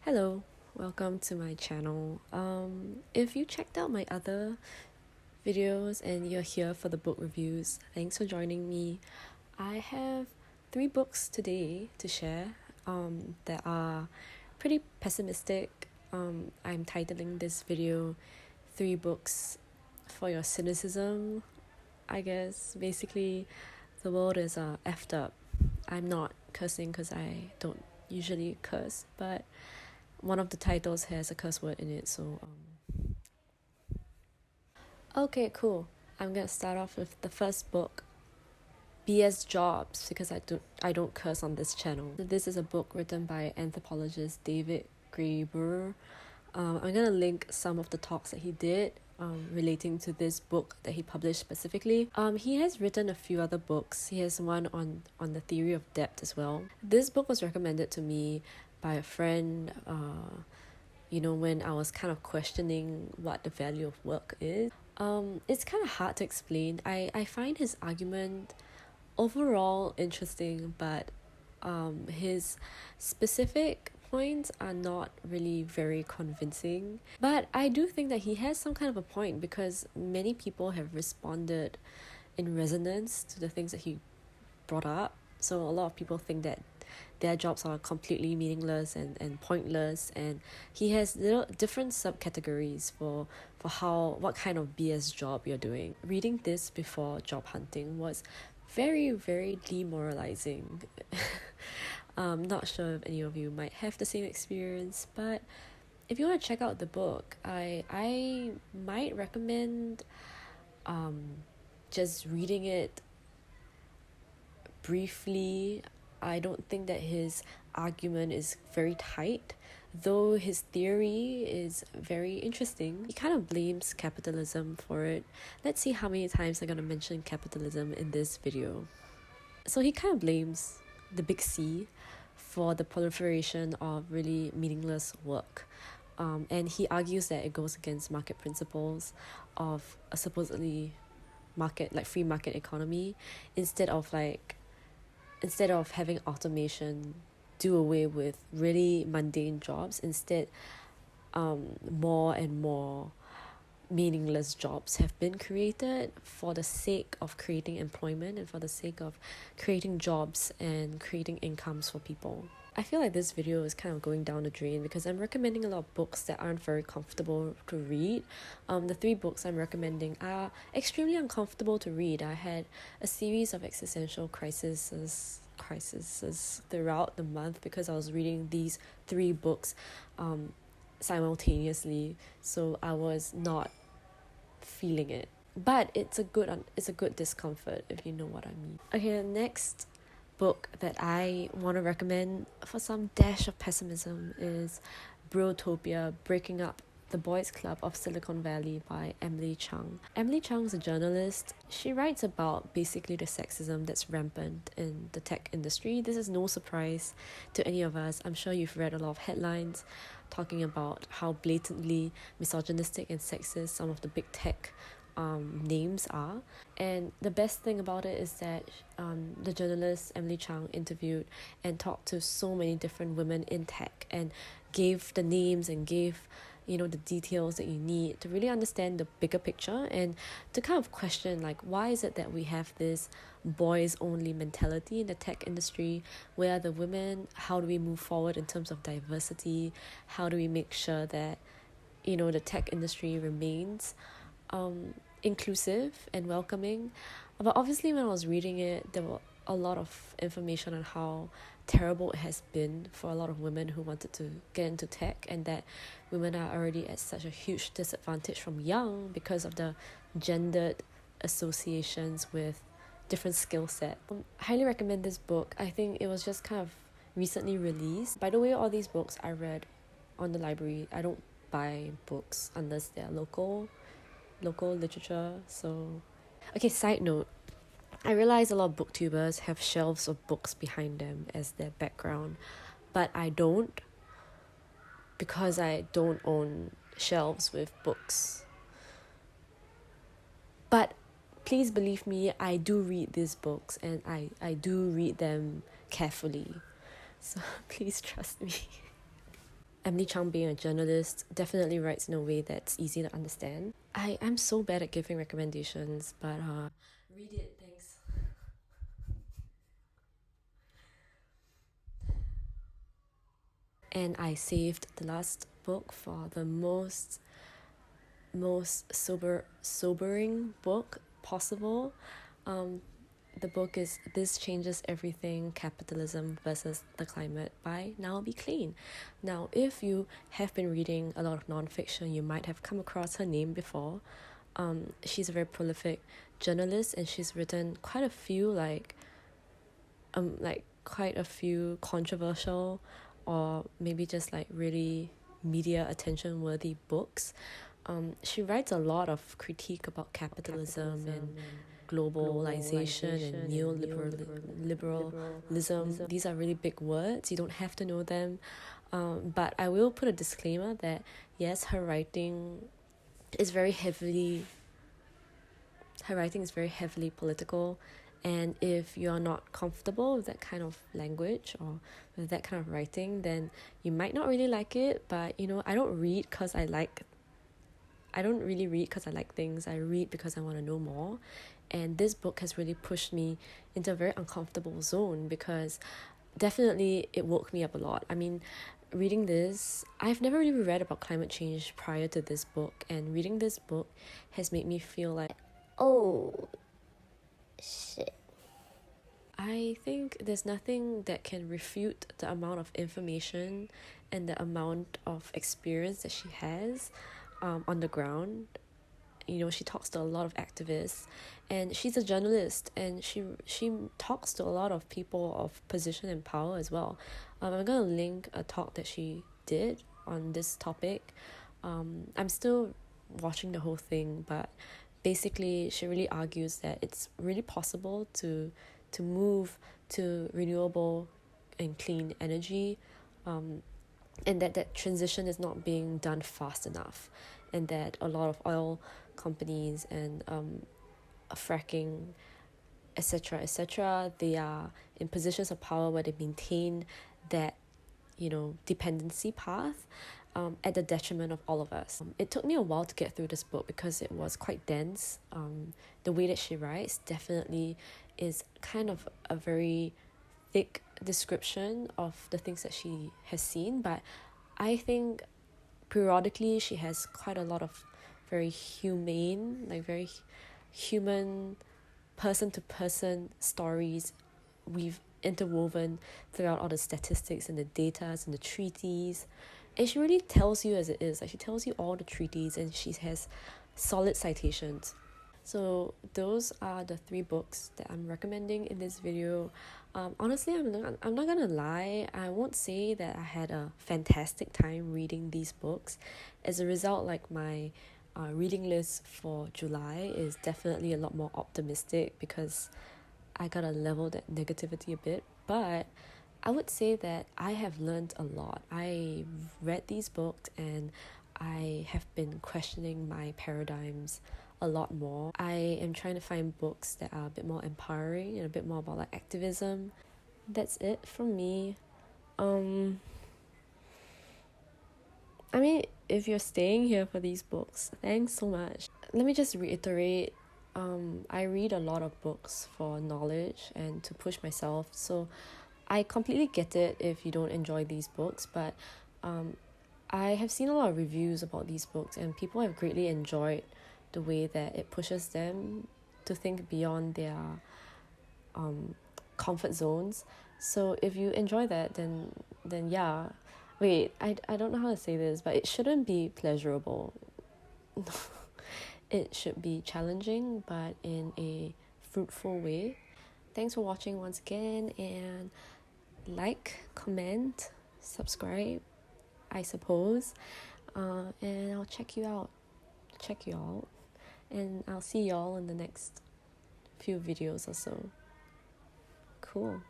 Hello, welcome to my channel. If you checked out my other videos and you're here for the book reviews, thanks for joining me. I have 3 books today to share that are pretty pessimistic. I'm titling this video 3 books for your cynicism, I guess. Basically, the world is effed up. I'm not cursing because I don't usually curse, but one of the titles has a curse word in it, so okay, cool. I'm gonna start off with the first book, BS Jobs, because I don't curse on this channel. This is a book written by anthropologist David Graeber. I'm gonna link some of the talks that he did relating to this book that he published specifically. He has written a few other books. He has one on the theory of debt as well. This book was recommended to me by a friend, when I was kind of questioning what the value of work is. It's kind of hard to explain. I find his argument overall interesting, but his specific points are not really very convincing. But I do think that he has some kind of a point, because many people have responded in resonance to the things that he brought up. So a lot of people think that their jobs are completely meaningless and pointless, and he has little different subcategories for what kind of BS job you're doing. Reading this before job hunting was very, very demoralizing. Not sure if any of you might have the same experience, but if you want to check out the book, I might recommend just reading it briefly. I don't think that his argument is very tight, though his theory is very interesting. He kind of blames capitalism for it. Let's see how many times I'm going to mention capitalism in this video. So he kind of blames the big C for the proliferation of really meaningless work. And he argues that it goes against market principles of a supposedly free market economy, instead of having automation do away with really mundane jobs. Instead, more and more meaningless jobs have been created for the sake of creating employment and for the sake of creating jobs and creating incomes for people. I feel like this video is kind of going down the drain because I'm recommending a lot of books that aren't very comfortable to read. The 3 books I'm recommending are extremely uncomfortable to read. I had a series of existential crises throughout the month because I was reading these 3 books simultaneously, so I was not feeling it. But it's a good discomfort, if you know what I mean. Okay, the next book that I want to recommend for some dash of pessimism is Brotopia, Breaking Up the Boys Club of Silicon Valley by Emily Chang. Emily Chang is a journalist. She writes about basically the sexism that's rampant in the tech industry. This is no surprise to any of us. I'm sure you've read a lot of headlines talking about how blatantly misogynistic and sexist some of the big tech names are. And the best thing about it is that the journalist Emily Chang interviewed and talked to so many different women in tech and gave the names and gave the details that you need to really understand the bigger picture, and to kind of question why is it that we have this boys only mentality in the tech industry? Where are the women? How do we move forward in terms of diversity? How do we make sure that the tech industry remains inclusive and welcoming? But obviously when I was reading it, there were a lot of information on how terrible it has been for a lot of women who wanted to get into tech, and that women are already at such a huge disadvantage from young because of the gendered associations with different skill set. I highly recommend this book. I think it was just kind of recently released. By the way, all these books I read on the library. I don't buy books unless they're local literature. So okay, side note, I realize a lot of booktubers have shelves of books behind them as their background, but I don't, because I don't own shelves with books. But please believe me, I do read these books, and I do read them carefully, so please trust me. Emily Chang, being a journalist, definitely writes in a way that's easy to understand. I'm so bad at giving recommendations, but read it, thanks. And I saved the last book for the most sobering book possible. The book is This Changes Everything: Capitalism versus the Climate by Naomi Klein. Now, if you have been reading a lot of nonfiction, you might have come across her name before. She's a very prolific journalist, and she's written quite a few quite a few controversial or maybe just like really media attention worthy books. She writes a lot of critique about capitalism and globalization and neoliberalism. These are really big words. You don't have to know them. But I will put a disclaimer that yes, her writing is very heavily political, and if you're not comfortable with that kind of language or with that kind of writing, then you might not really like it. But I don't read because I don't really read because I like things. I read because I want to know more. And this book has really pushed me into a very uncomfortable zone, because definitely it woke me up a lot. I mean, reading this, I've never really read about climate change prior to this book, and reading this book has made me feel like, oh, shit. I think there's nothing that can refute the amount of information and the amount of experience that she has on the ground. She talks to a lot of activists, and she's a journalist, and she talks to a lot of people of position and power as well. I'm gonna link a talk that she did on this topic. I'm still watching the whole thing, but basically she really argues that it's really possible to move to renewable and clean energy, and that transition is not being done fast enough, and that a lot of oil companies and fracking, etc., they are in positions of power where they maintain that dependency path at the detriment of all of us. It took me a while to get through this book because it was quite dense. The way that she writes definitely is kind of a very thick description of the things that she has seen, but I think periodically she has quite a lot of very humane, very human, person-to-person stories we've interwoven throughout all the statistics and the data and the treaties. And she really tells you as it is. She tells you all the treaties, and she has solid citations. So those are the 3 books that I'm recommending in this video. Honestly, I'm not gonna lie, I won't say that I had a fantastic time reading these books. As a result, my reading list for July is definitely a lot more optimistic, because I gotta level that negativity a bit. But I would say that I have learned a lot. I read these books and I have been questioning my paradigms a lot more. I am trying to find books that are a bit more empowering and a bit more about activism. That's it from me. I mean, if you're staying here for these books, thanks so much. Let me just reiterate, I read a lot of books for knowledge and to push myself, so I completely get it if you don't enjoy these books, but I have seen a lot of reviews about these books, and people have greatly enjoyed the way that it pushes them to think beyond their comfort zones. So if you enjoy that, then yeah. Wait, I don't know how to say this, but it shouldn't be pleasurable. It should be challenging, but in a fruitful way. Thanks for watching once again, and comment, subscribe, I suppose, and I'll check you out, and I'll see y'all in the next few videos or so. Cool.